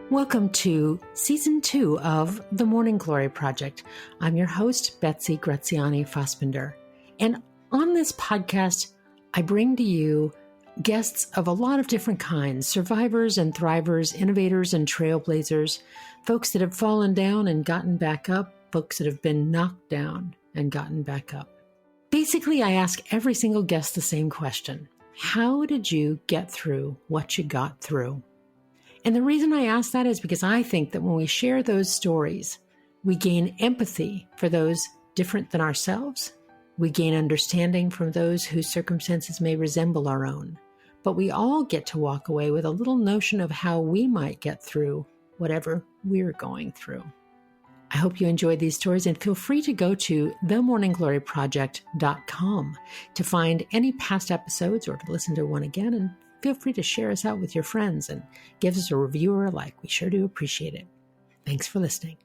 Welcome to Season 2 of The Morning Glory Project. I'm your host, Betsy Graziani-Fospender. And on this podcast, I bring to you guests of a lot of different kinds, survivors and thrivers, innovators and trailblazers, folks that have fallen down and gotten back up, folks that have been knocked down and gotten back up. Basically, I ask every single guest the same question. How did you get through what you got through? And the reason I ask that is because I think that when we share those stories, we gain empathy for those different than ourselves. We gain understanding from those whose circumstances may resemble our own. But we all get to walk away with a little notion of how we might get through whatever we're going through. I hope you enjoyed these stories and feel free to go to themorninggloryproject.com to find any past episodes or to listen to one again, and feel free to share us out with your friends and give us a review or a like. We sure do appreciate it. Thanks for listening.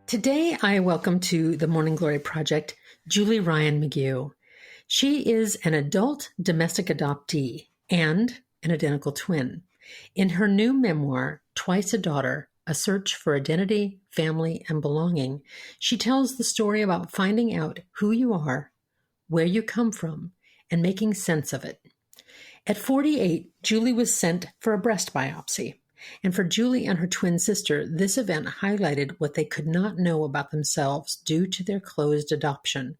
Today, I welcome to the Morning Glory Project, Julie Ryan McGue. She is an adult domestic adoptee and an identical twin. In her new memoir, Twice a Daughter, A Search for Identity, Family, and Belonging, she tells the story about finding out who you are, where you come from, and making sense of it. At 48, Julie was sent for a breast biopsy. And for Julie and her twin sister, this event highlighted what they could not know about themselves due to their closed adoption.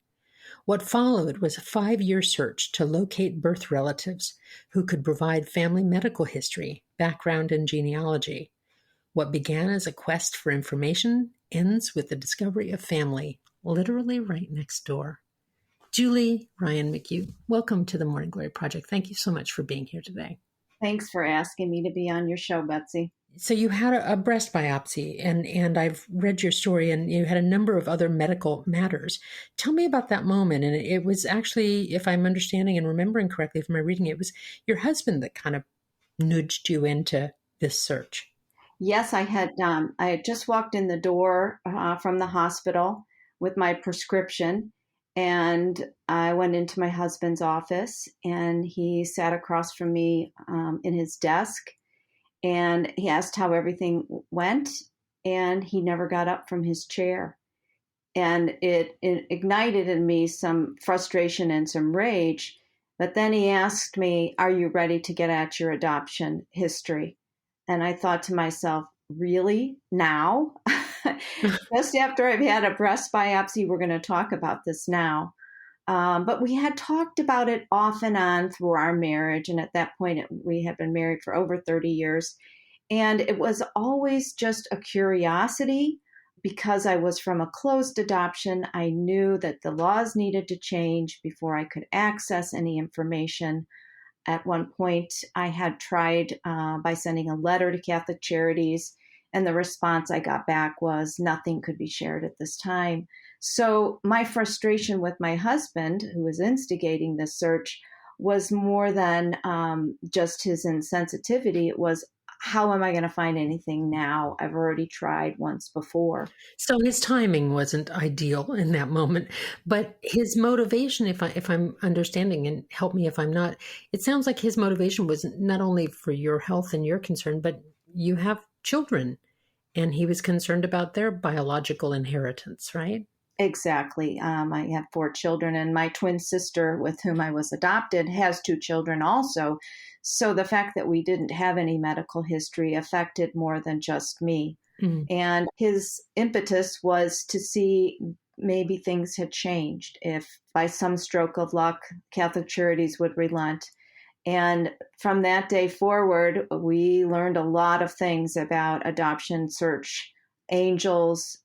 What followed was a 5-year search to locate birth relatives who could provide family medical history, background, and genealogy. What began as a quest for information ends with the discovery of family, literally right next door. Julie Ryan McGue, welcome to the Morning Glory Project. Thank you so much for being here today. Thanks for asking me to be on your show, Betsy. So you had a breast biopsy, and I've read your story, and you had a number of other medical matters. Tell me about that moment. And it was actually, if I'm understanding and remembering correctly from my reading, it was your husband that kind of nudged you into this search. Yes, I had just walked in the door from the hospital with my prescription. And I went into my husband's office, and he sat across from me in his desk, and he asked how everything went, and he never got up from his chair. And it ignited in me some frustration and some rage. But then he asked me, "Are you ready to get at your adoption history?" And I thought to myself, really? Now? Just after I've had a breast biopsy, we're going to talk about this now. But we had talked about it off and on through our marriage. And at that point, we had been married for over 30 years. And it was always just a curiosity. Because I was from a closed adoption, I knew that the laws needed to change before I could access any information. At one point, I had tried by sending a letter to Catholic Charities, and the response I got back was nothing could be shared at this time. So my frustration with my husband, who was instigating this search, was more than just his insensitivity. It was, how am I going to find anything now? I've already tried once before. So his timing wasn't ideal in that moment, but his motivation, if I'm understanding, and help me if I'm not, it sounds like his motivation was not only for your health and your concern, but you have children, and he was concerned about their biological inheritance, right? Exactly. I have 4 children, and my twin sister, with whom I was adopted, has 2 children also. So the fact that we didn't have any medical history affected more than just me. Mm. And his impetus was to see maybe things had changed. If by some stroke of luck, Catholic Charities would relent. And from that day forward, we learned a lot of things about adoption search, angels,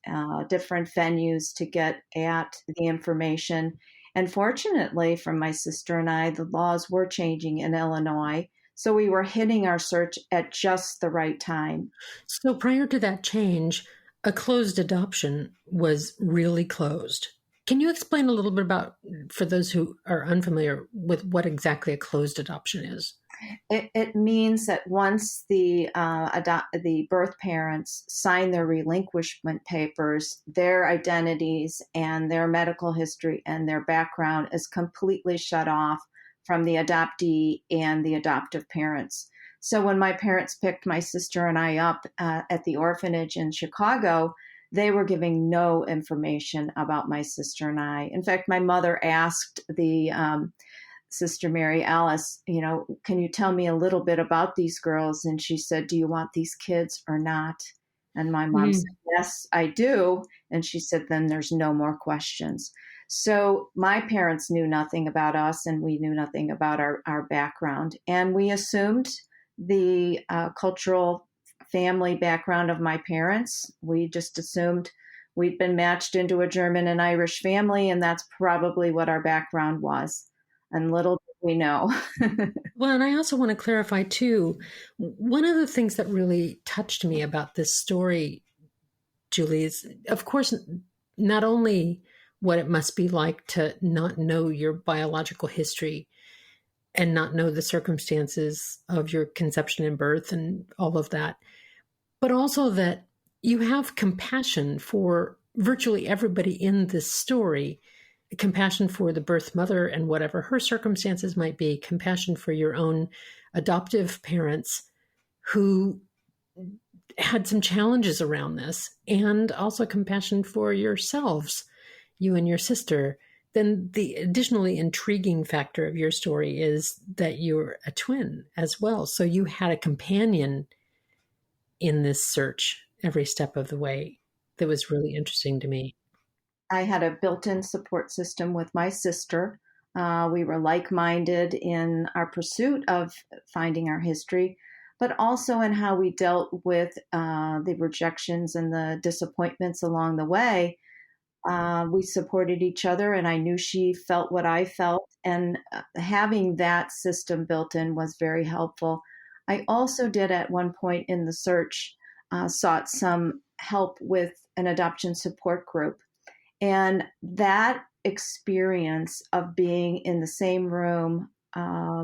different venues to get at the information. And fortunately for my sister and I, the laws were changing in Illinois. So we were hitting our search at just the right time. So prior to that change, a closed adoption was really closed. Can you explain a little bit about, for those who are unfamiliar with what exactly a closed adoption is? It means that once the birth parents sign their relinquishment papers, their identities and their medical history and their background is completely shut off from the adoptee and the adoptive parents. So when my parents picked my sister and I up at the orphanage in Chicago, they were giving no information about my sister and I. In fact, my mother asked the Sister Mary Alice, can you tell me a little bit about these girls? And she said, do you want these kids or not? And my mom said, yes, I do. And she said, then there's no more questions. So my parents knew nothing about us, and we knew nothing about our background. And we assumed the cultural family background of my parents. We just assumed we'd been matched into a German and Irish family, and that's probably what our background was. And little did we know. Well, and I also want to clarify too, one of the things that really touched me about this story, Julie, is, of course, not only what it must be like to not know your biological history and not know the circumstances of your conception and birth and all of that, but also that you have compassion for virtually everybody in this story. Compassion for the birth mother and whatever her circumstances might be, compassion for your own adoptive parents who had some challenges around this, and also compassion for yourselves, you and your sister. Then the additionally intriguing factor of your story is that you're a twin as well. So you had a companion in this search every step of the way. That was really interesting to me. I had a built-in support system with my sister. We were like-minded in our pursuit of finding our history, but also in how we dealt with the rejections and the disappointments along the way. We supported each other, and I knew she felt what I felt. And having that system built in was very helpful. I also did at one point in the search sought some help with an adoption support group. And that experience of being in the same room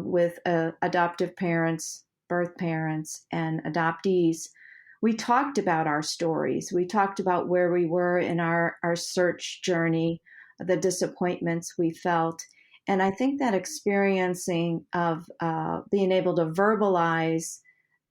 with adoptive parents, birth parents, and adoptees, we talked about our stories. We talked about where we were in our search journey, the disappointments we felt. And I think that experiencing of being able to verbalize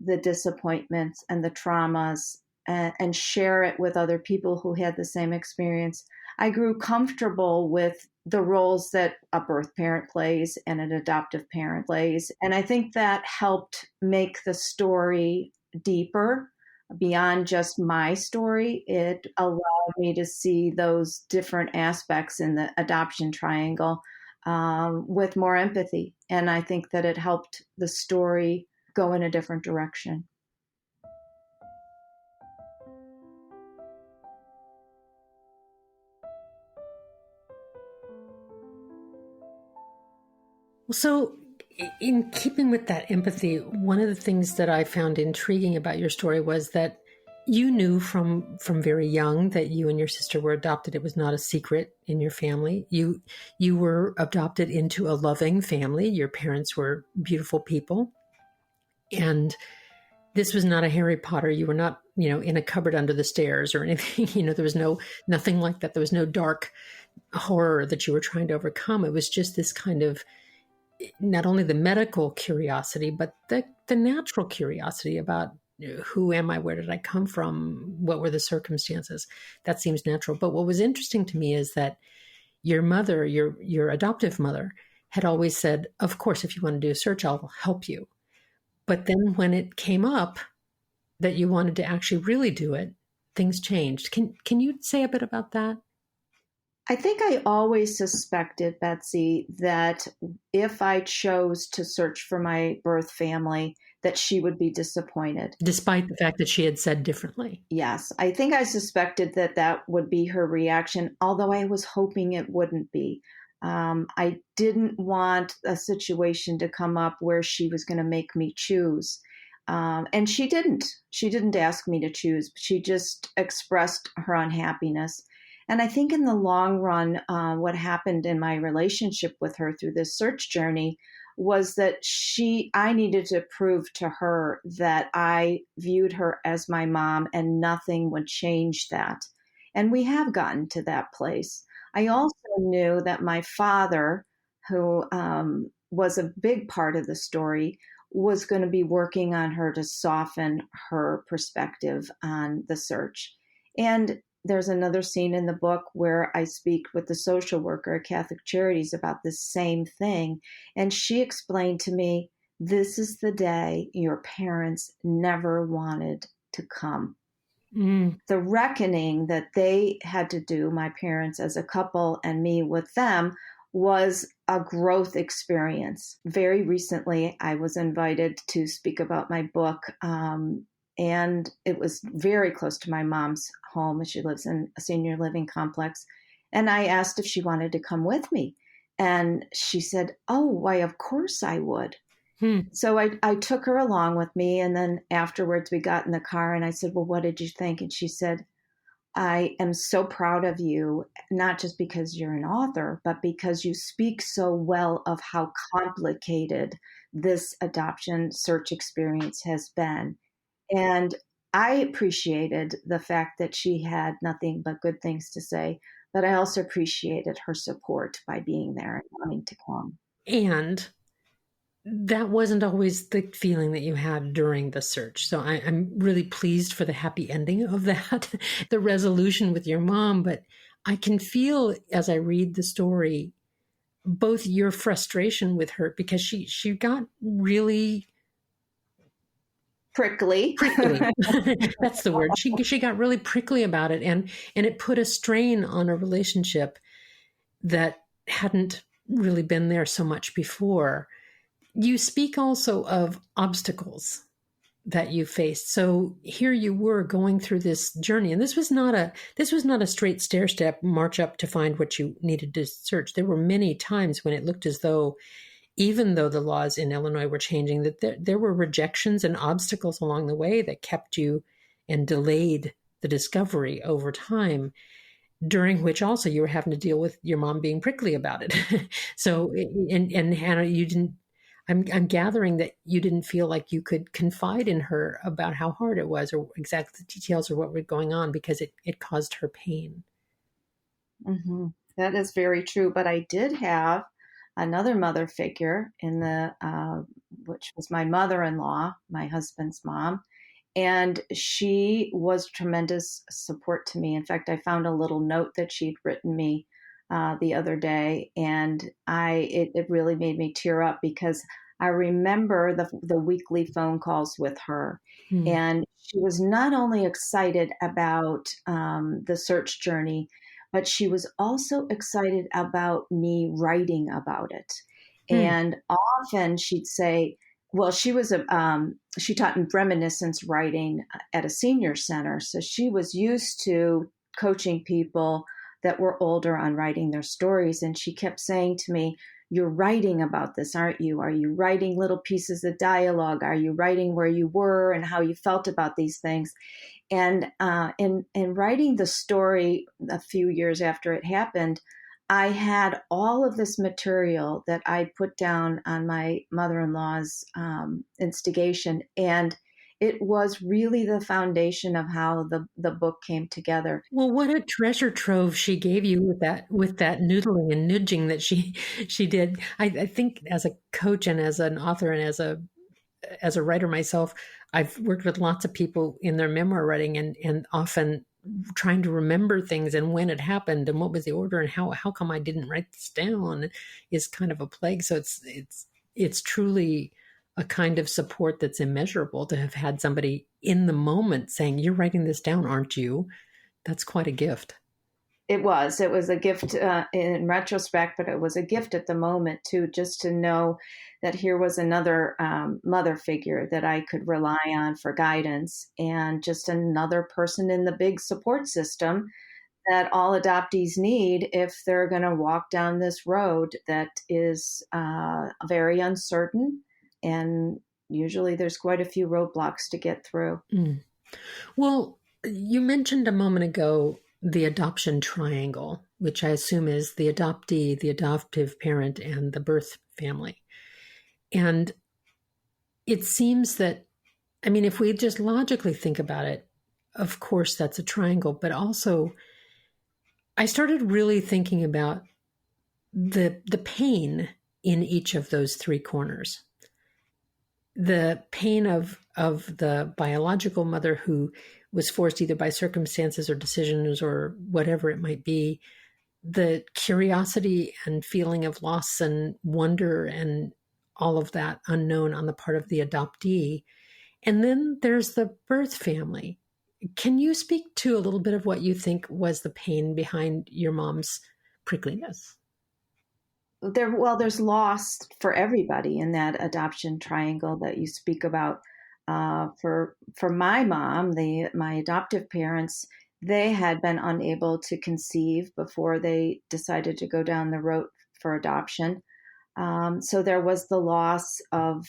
the disappointments and the traumas and share it with other people who had the same experience, I grew comfortable with the roles that a birth parent plays and an adoptive parent plays. And I think that helped make the story deeper beyond just my story. It allowed me to see those different aspects in the adoption triangle with more empathy. And I think that it helped the story go in a different direction. So, in keeping with that empathy, one of the things that I found intriguing about your story was that you knew from very young that you and your sister were adopted. It was not a secret in your family. You were adopted into a loving family. Your parents were beautiful people, and this was not a Harry Potter. You were not, in a cupboard under the stairs or anything. There was nothing like that. There was no dark horror that you were trying to overcome. It was just this kind of not only the medical curiosity, but the natural curiosity about who am I? Where did I come from? What were the circumstances? That seems natural. But what was interesting to me is that your mother, your adoptive mother, had always said, of course, if you want to do a search, I'll help you. But then when it came up that you wanted to actually really do it, things changed. Can you say a bit about that? I think I always suspected, Betsy, that if I chose to search for my birth family, that she would be disappointed. Despite the fact that she had said differently. Yes, I think I suspected that would be her reaction, although I was hoping it wouldn't be. I didn't want a situation to come up where she was going to make me choose. And she didn't. She didn't ask me to choose. She just expressed her unhappiness. And I think in the long run, what happened in my relationship with her through this search journey was that I needed to prove to her that I viewed her as my mom and nothing would change that. And we have gotten to that place. I also knew that my father, who was a big part of the story, was going to be working on her to soften her perspective on the search. And there's another scene in the book where I speak with the social worker at Catholic Charities about this same thing. And she explained to me, this is the day your parents never wanted to come. The reckoning that they had to do, my parents as a couple and me with them, was a growth experience. Very recently, I was invited to speak about my book, and it was very close to my mom's home. She lives in a senior living complex. And I asked if she wanted to come with me. And she said, oh, why, of course I would. So I took her along with me. And then afterwards we got in the car and I said, well, what did you think? And she said, I am so proud of you, not just because you're an author, but because you speak so well of how complicated this adoption search experience has been. And I appreciated the fact that she had nothing but good things to say, but I also appreciated her support by being there and wanting to come. And that wasn't always the feeling that you had during the search. So I'm really pleased for the happy ending of that, the resolution with your mom. But I can feel as I read the story, both your frustration with her, because she got really prickly. That's the word. She got really prickly about it. And it put a strain on a relationship that hadn't really been there so much before. You speak also of obstacles that you faced. So here you were going through this journey, and this was not a straight stair step march up to find what you needed to search. There were many times when it looked as though, even though the laws in Illinois were changing, that there were rejections and obstacles along the way that kept you and delayed the discovery over time, during which also you were having to deal with your mom being prickly about it. So, and Hannah, you didn't, I'm gathering that you didn't feel like you could confide in her about how hard it was or exactly the details or what was going on because it caused her pain. Mm-hmm. That is very true. But I did have another mother figure which was my mother-in-law, my husband's mom. And she was tremendous support to me. In fact, I found a little note that she'd written me the other day, and it really made me tear up because I remember the weekly phone calls with her. And she was not only excited about the search journey, but she was also excited about me writing about it. And often she'd say, well, she taught in reminiscence writing at a senior center. So she was used to coaching people that were older on writing their stories. And she kept saying to me, you're writing about this, aren't you? Are you writing little pieces of dialogue? Are you writing where you were and how you felt about these things? And in writing the story a few years after it happened, I had all of this material that I put down on my mother-in-law's instigation, and it was really the foundation of how the book came together. Well, what a treasure trove she gave you with that noodling and nudging that she did. I think as a coach and as an author and as a writer myself, I've worked with lots of people in their memoir writing and often trying to remember things and when it happened and what was the order and how come I didn't write this down is kind of a plague. So it's truly a kind of support that's immeasurable to have had somebody in the moment saying, you're writing this down, aren't you? That's quite a gift. It was a gift in retrospect, but it was a gift at the moment too, just to know that here was another mother figure that I could rely on for guidance and just another person in the big support system that all adoptees need if they're going to walk down this road that is very uncertain. And usually there's quite a few roadblocks to get through. Well, you mentioned a moment ago the adoption triangle, which I assume is the adoptee, the adoptive parent, and the birth family. And it seems that, I mean, if we just logically think about it, of course that's a triangle, but also I started really thinking about the pain in each of those three corners. the pain of the biological mother who was forced either by circumstances or decisions or whatever it might be, the curiosity and feeling of loss and wonder and all of that unknown on the part of the adoptee. And then there's the birth family. Can you speak to a little bit of what you think was the pain behind your mom's prickliness? There's loss for everybody in that adoption triangle that you speak about. For my mom, my adoptive parents, they had been unable to conceive before they decided to go down the road for adoption. So there was the loss of,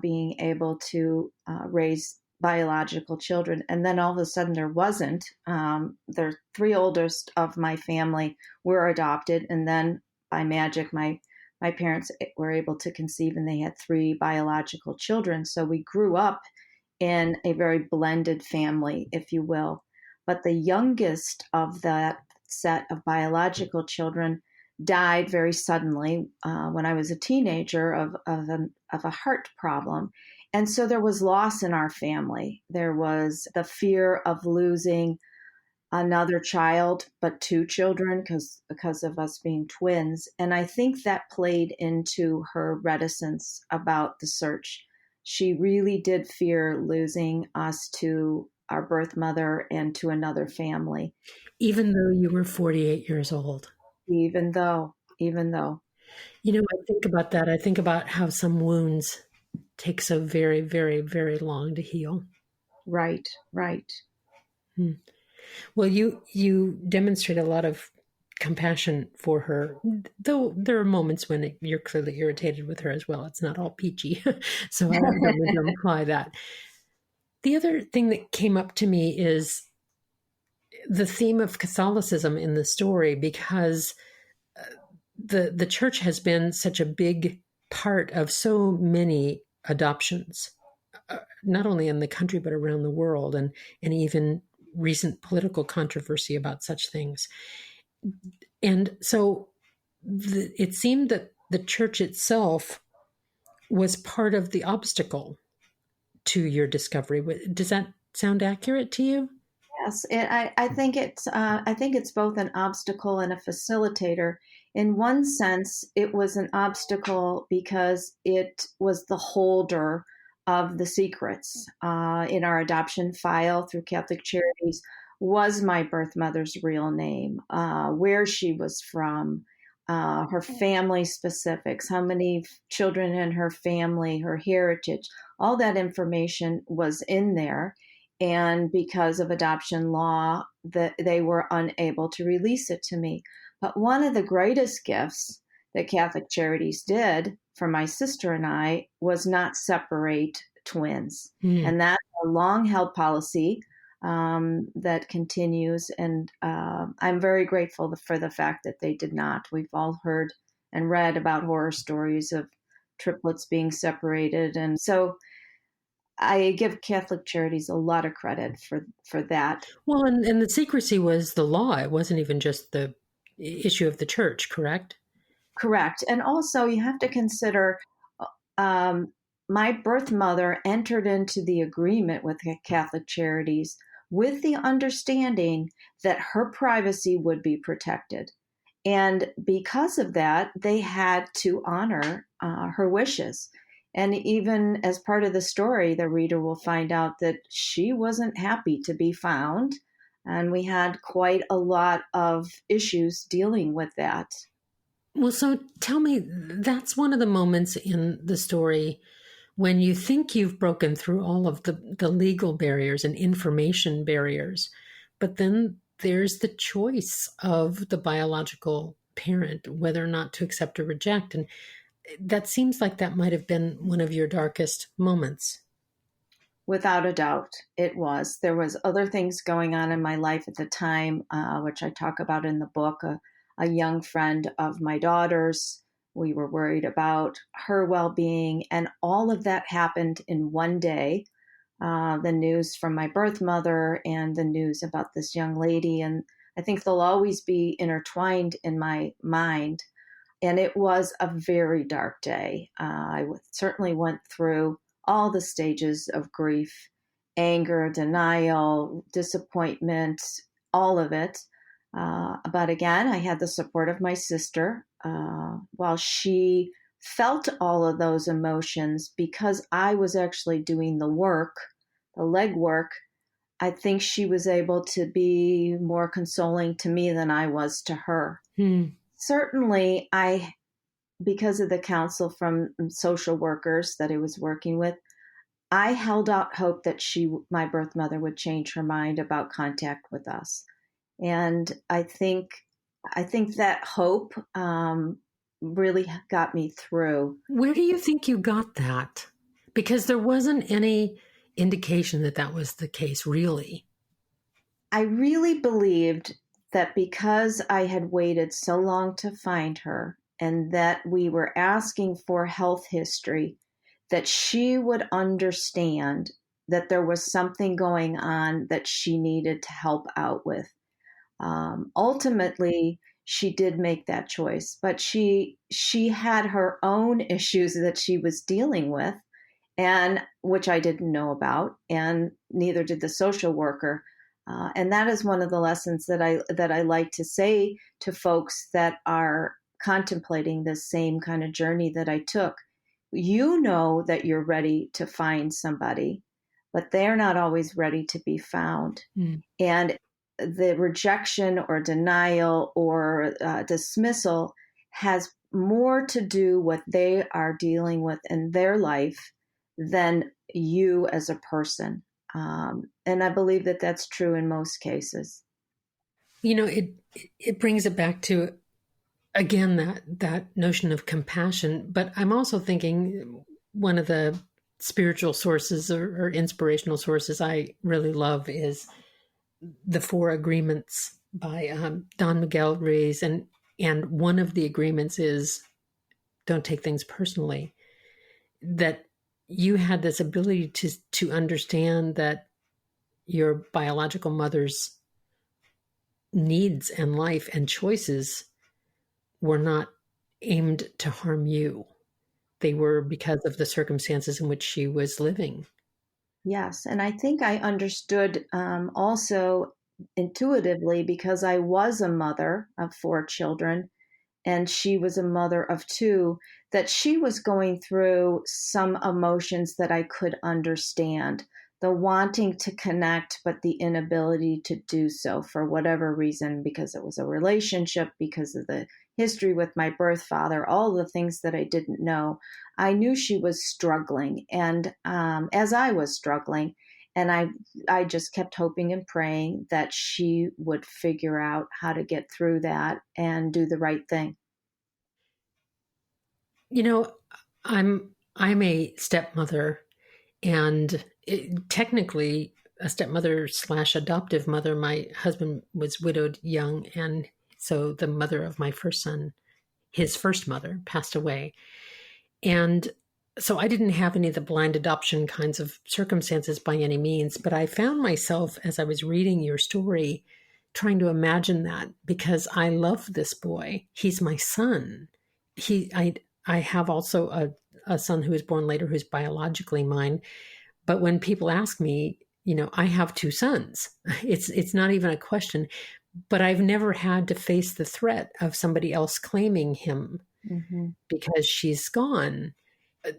being able to raise biological children. And then all of a sudden there wasn't. The three oldest of my family were adopted. And then by magic, my parents were able to conceive and they had three biological children. So we grew up in a very blended family, if you will. But the youngest of that set of biological children died very suddenly when I was a teenager of a heart problem. And so there was loss in our family. There was the fear of losing another child, but two children because of us being twins. And I think that played into her reticence about the search. She really did fear losing us to our birth mother and to another family. Even though you were 48 years old. Even though. I think about that. I think about how some wounds take so very, very, very long to heal. Right. Hmm. Well, you demonstrate a lot of compassion for her, though there are moments when you're clearly irritated with her as well. It's not all peachy. So I don't mean to imply that. The other thing that came up to me is the theme of Catholicism in the story, because the church has been such a big part of so many adoptions, not only in the country, but around the world, and even recent political controversy about such things. And so it seemed that the church itself was part of the obstacle to your discovery. Does that sound accurate to you? Yes, I think it's both an obstacle and a facilitator. In one sense, it was an obstacle because it was the holder of the secrets. In our adoption file through Catholic Charities was my birth mother's real name, where she was from, her family specifics, how many children in her family, her heritage, all that information was in there. And because of adoption law, they were unable to release it to me. But one of the greatest gifts that Catholic Charities did for my sister and I was not separate twins. And that's a long-held policy that continues. And I'm very grateful for the fact that they did not. We've all heard and read about horror stories of triplets being separated. And so I give Catholic Charities a lot of credit for that. Well, and the secrecy was the law. It wasn't even just the issue of the church, correct? Correct. And also you have to consider my birth mother entered into the agreement with Catholic Charities with the understanding that her privacy would be protected. And because of that, they had to honor her wishes. And even as part of the story, the reader will find out that she wasn't happy to be found. And we had quite a lot of issues dealing with that. Well, so tell me, that's one of the moments in the story when you think you've broken through all of the legal barriers and information barriers, but then there's the choice of the biological parent, whether or not to accept or reject. And that seems like that might have been one of your darkest moments. Without a doubt, it was. There was other things going on in my life at the time, which I talk about in the book. A young friend of my daughter's, we were worried about her well-being, and all of that happened in one day. The news from my birth mother and the news about this young lady, and I think they'll always be intertwined in my mind. And it was a very dark day. I certainly went through all the stages of grief, anger, denial, disappointment, all of it. But again, I had the support of my sister while she felt all of those emotions because I was actually doing the work, the legwork. I think she was able to be more consoling to me than I was to her. Certainly, because of the counsel from social workers that I was working with, I held out hope that my birth mother, would change her mind about contact with us. And I think that hope really got me through. Where do you think you got that? Because there wasn't any indication that that was the case, really. I really believed that because I had waited so long to find her and that we were asking for health history, that she would understand that there was something going on that she needed to help out with. Ultimately, she did make that choice, but she had her own issues that she was dealing with, and which I didn't know about, and neither did the social worker. And that is one of the lessons that I like to say to folks that are contemplating the same kind of journey that I took. You know that you're ready to find somebody, but they're not always ready to be found. And the rejection or denial or dismissal has more to do what they are dealing with in their life than you as a person. And I believe that that's true in most cases. You know, it brings it back to, again, that notion of compassion. But I'm also thinking one of the spiritual sources or inspirational sources I really love is the Four Agreements by Don Miguel Ruiz. And one of the agreements is don't take things personally. That you had this ability to understand that your biological mother's needs and life and choices were not aimed to harm you. They were because of the circumstances in which she was living. Yes. And I think I understood also intuitively because I was a mother of 4 children and she was a mother of 2, that she was going through some emotions that I could understand. The wanting to connect, but the inability to do so for whatever reason, because it was a relationship, because of the history with my birth father, all the things that I didn't know. I knew she was struggling, and as I was struggling, and I just kept hoping and praying that she would figure out how to get through that and do the right thing. You know, I'm a stepmother, and technically a stepmother / adoptive mother. My husband was widowed young, and so the mother of my first son, his first mother, passed away. And so I didn't have any of the blind adoption kinds of circumstances by any means, but I found myself, as I was reading your story, trying to imagine that, because I love this boy. He's my son. I have also a son who was born later who's biologically mine. But when people ask me, you know, I have 2 sons. It's not even a question. But I've never had to face the threat of somebody else claiming him because she's gone.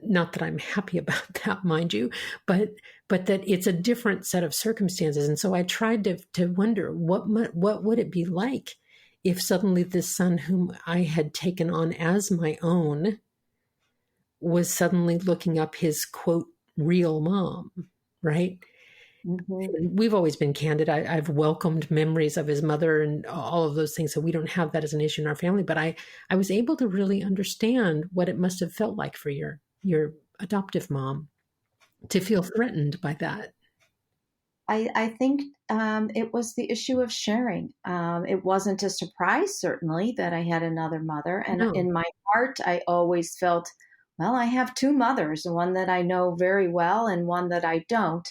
Not that I'm happy about that, mind you, but that it's a different set of circumstances. And so I tried to wonder what would it be like if suddenly this son whom I had taken on as my own was suddenly looking up his, quote, real mom, right? We've always been candid. I've welcomed memories of his mother and all of those things, so we don't have that as an issue in our family. But I was able to really understand what it must have felt like for your adoptive mom to feel threatened by that. I think it was the issue of sharing. It wasn't a surprise, certainly, that I had another mother. And No. in my heart, I always felt, well, I have 2 mothers, one that I know very well and one that I don't.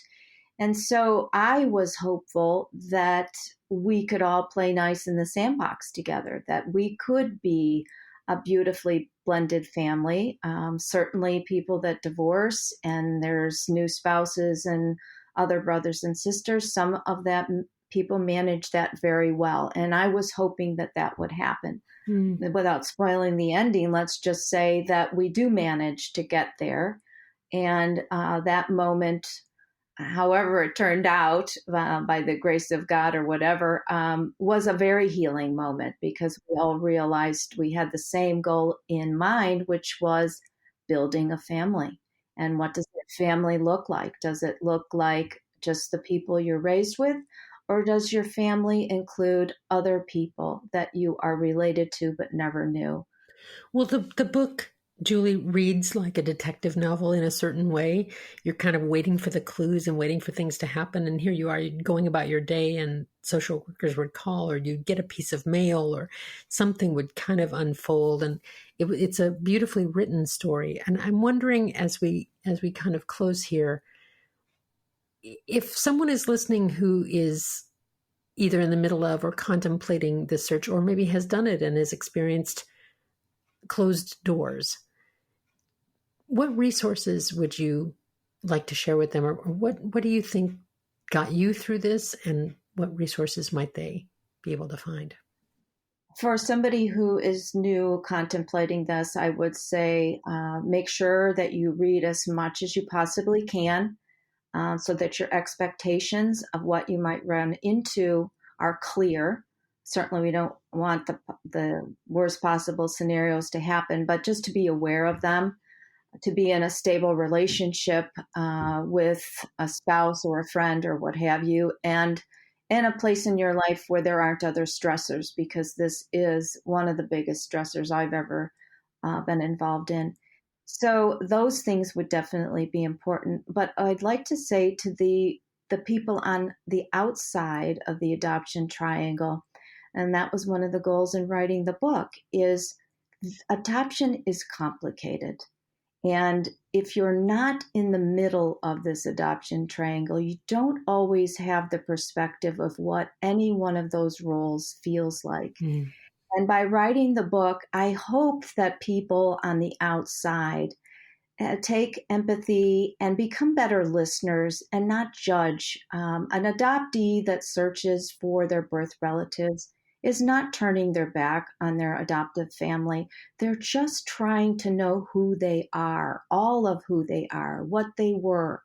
And so I was hopeful that we could all play nice in the sandbox together, that we could be a beautifully blended family. Certainly people that divorce and there's new spouses and other brothers and sisters. Some of that people manage that very well. And I was hoping that that would happen. Without spoiling the ending, let's just say that we do manage to get there. And that moment, however it turned out, by the grace of God or whatever, was a very healing moment because we all realized we had the same goal in mind, which was building a family. And what does that family look like? Does it look like just the people you're raised with? Or does your family include other people that you are related to but never knew? Well, the book, Julie, reads like a detective novel in a certain way. You're kind of waiting for the clues and waiting for things to happen. And here you are going about your day, and social workers would call, or you'd get a piece of mail, or something would kind of unfold. And it's a beautifully written story. And I'm wondering, as we kind of close here, if someone is listening who is either in the middle of or contemplating the search, or maybe has done it and has experienced closed doors, what resources would you like to share with them, or what do you think got you through this, and what resources might they be able to find? For somebody who is new contemplating this, I would say make sure that you read as much as you possibly can, so that your expectations of what you might run into are clear. Certainly, we don't want the worst possible scenarios to happen, but just to be aware of them, to be in a stable relationship with a spouse or a friend or what have you, and in a place in your life where there aren't other stressors, because this is one of the biggest stressors I've ever been involved in. So those things would definitely be important. But I'd like to say to the people on the outside of the adoption triangle, and that was one of the goals in writing the book, is adoption is complicated. And if you're not in the middle of this adoption triangle, you don't always have the perspective of what any one of those roles feels like. And by writing the book, I hope that people on the outside take empathy and become better listeners and not judge. An adoptee that searches for their birth relatives is not turning their back on their adoptive family. They're just trying to know who they are, all of who they are, what they were.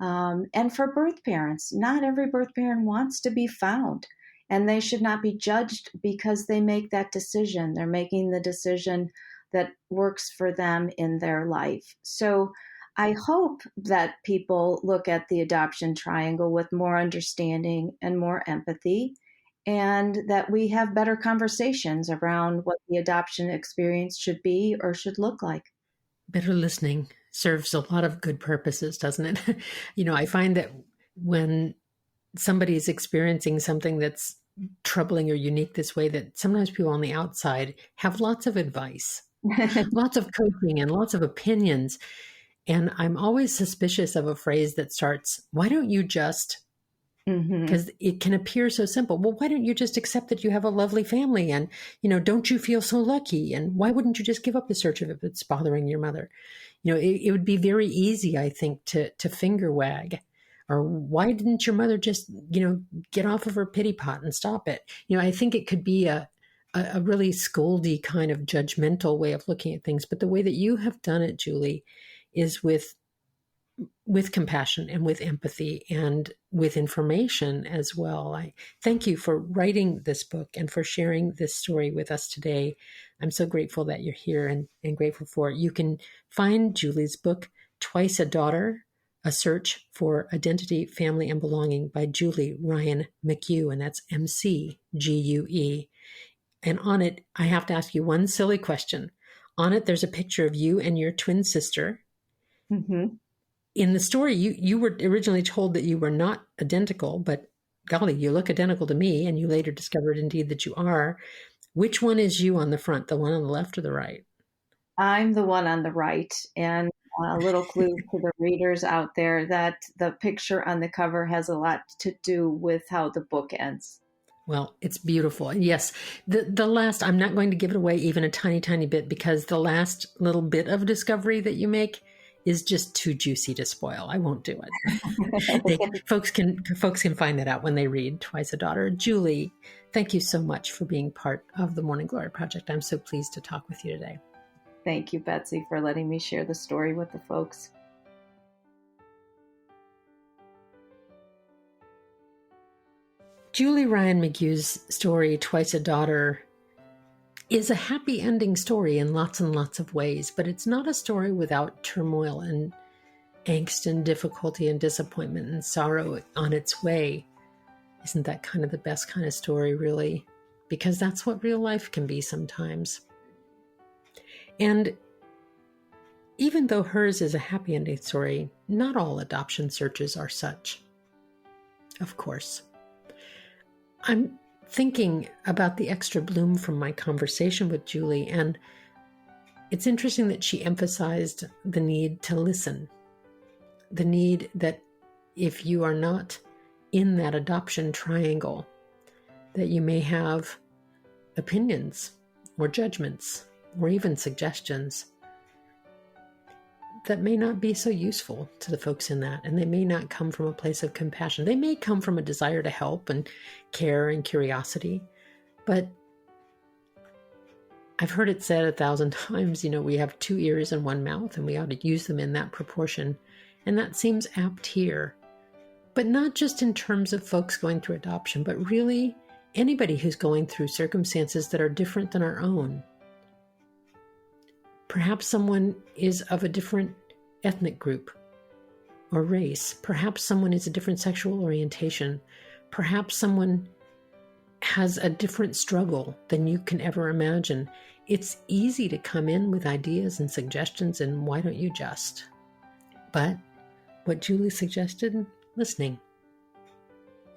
And for birth parents, not every birth parent wants to be found, and they should not be judged because they make that decision. They're making the decision that works for them in their life. So I hope that people look at the adoption triangle with more understanding and more empathy, and that we have better conversations around what the adoption experience should be or should look like. Better listening serves a lot of good purposes, doesn't it? I find that when somebody is experiencing something that's troubling or unique this way, that sometimes people on the outside have lots of advice, lots of coaching, and lots of opinions. And I'm always suspicious of a phrase that starts, "Why don't you just," because it can appear so simple. Well, why don't you just accept that you have a lovely family, and, don't you feel so lucky? And why wouldn't you just give up the search if it's bothering your mother? It would be very easy, I think, to finger wag. Or why didn't your mother just, get off of her pity pot and stop it? I think it could be a really scoldy kind of judgmental way of looking at things. But the way that you have done it, Julie, is with compassion and with empathy and with information as well. I thank you for writing this book and for sharing this story with us today. I'm so grateful that you're here and grateful for it. You can find Julie's book, Twice a Daughter, A Search for Identity, Family, and Belonging by Julie Ryan McGue, and that's McGue. And on it, I have to ask you one silly question. On it, there's a picture of you and your twin sister. Mm-hmm. In the story, you were originally told that you were not identical, but golly, you look identical to me, and you later discovered indeed that you are. Which one is you on the front, the one on the left or the right? I'm the one on the right. And a little clue to the readers out there that the picture on the cover has a lot to do with how the book ends. Well, it's beautiful. Yes, the last, I'm not going to give it away even a tiny, tiny bit, because the last little bit of discovery that you make is just too juicy to spoil. I won't do it. Folks can find that out when they read Twice a Daughter. Julie, thank you so much for being part of the Morning Glory Project. I'm so pleased to talk with you today. Thank you, Betsy, for letting me share the story with the folks. Julie Ryan McGue's story, Twice a Daughter, is a happy ending story in lots and lots of ways, but it's not a story without turmoil and angst and difficulty and disappointment and sorrow on its way. Isn't that kind of the best kind of story, really? Because that's what real life can be sometimes. And even though hers is a happy ending story, not all adoption searches are such. Of course. I'm thinking about the extra bloom from my conversation with Julie, and it's interesting that she emphasized the need to listen. The need that if you are not in that adoption triangle, that you may have opinions or judgments or even suggestions that may not be so useful to the folks in that, and they may not come from a place of compassion. They may come from a desire to help and care and curiosity, but I've heard it said 1,000 times, we have 2 ears and 1 mouth, and we ought to use them in that proportion, and that seems apt here. But not just in terms of folks going through adoption, but really anybody who's going through circumstances that are different than our own. Perhaps someone is of a different ethnic group or race. Perhaps someone is a different sexual orientation. Perhaps someone has a different struggle than you can ever imagine. It's easy to come in with ideas and suggestions and why don't you just? But what Julie suggested, listening.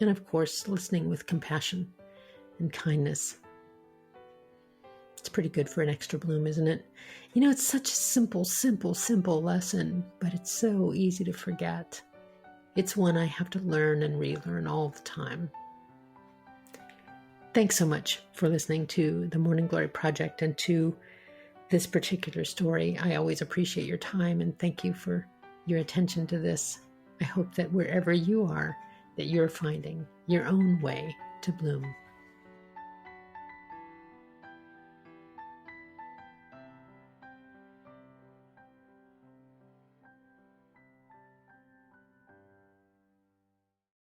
And of course, listening with compassion and kindness. It's pretty good for an extra bloom, isn't it? It's such a simple lesson, but it's so easy to forget. It's one I have to learn and relearn all the time. Thanks so much for listening to the Morning Glory Project and to this particular story. I always appreciate your time, and thank you for your attention to this. I hope that wherever you are, that you're finding your own way to bloom.